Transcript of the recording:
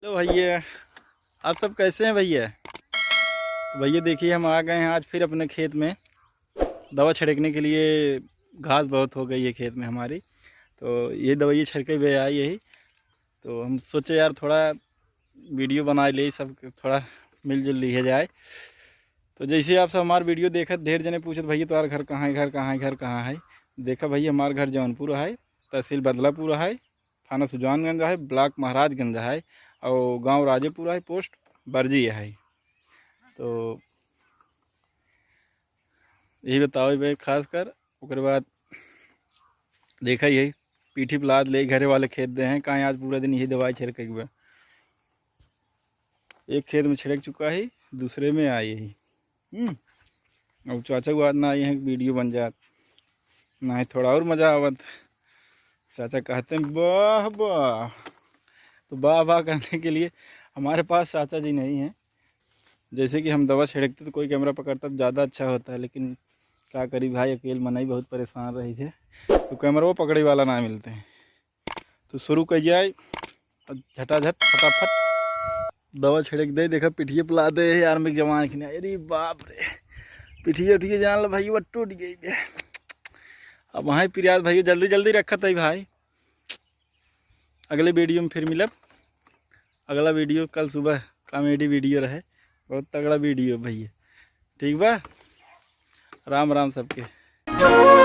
Hello भैया, आप सब कैसे हैं भैया। तो भैया देखिए, हम आ गए हैं आज फिर अपने खेत में दवा छिड़कने के लिए। घास बहुत हो गई है खेत में हमारी, तो ये दवाई छिड़के हुए आई यही। तो हम सोचे यार थोड़ा वीडियो बना ले, सब थोड़ा मिलजुल लिया जाए। तो जैसे आप सब हमारा वीडियो देखत, ढेर जने पूछत भैया तुम्हारा घर कहाँ है, घर कहाँ है, घर कहाँ है। देखा भैया, हमारा घर जौनपुर है, तहसील बदलापुर है, थाना सुजानगंज है, ब्लॉक महाराजगंज है, और गांव राजेपुर है, पोस्ट बरजी है। तो यही बताओ भाई, खास कर उसके बाद देखा यही पीठी पलाद ले घरे वाले खेत दे हैं कहाँ, आज पूरा दिन यही दवाई छिड़के हुआ। एक खेत में छिड़क चुका है, दूसरे में आई यही। अब चाचा को आज ना आई है, वीडियो बन जात ना है, थोड़ा और मज़ा आवत। चाचा कहते हैं वाह वाह। तो वाह वाह करने के लिए हमारे पास चाचा जी नहीं हैं। जैसे कि हम दवा छिड़कते तो कोई कैमरा पकड़ता तो ज़्यादा अच्छा होता है, लेकिन क्या करी भाई, अकेले मन ही बहुत परेशान रही थे, तो कैमरा वो पकड़े वाला ना मिलते हैं। तो शुरू कर जाए झटाझट फटाफट दवा छिड़क दे। देखा पिठिए पिला दे यार, में जवान की नहीं, अरे बाप रे, पिठिए उठिए जान लो भाई, वो टूट गई है। अब वहाँ प्रयास भाई जल्दी जल्दी रखा था भाई। अगले वीडियो में फिर मिलब। अगला वीडियो कल सुबह कॉमेडी वीडियो रहे, बहुत तगड़ा वीडियो भैया। ठीक बा, राम राम सबके।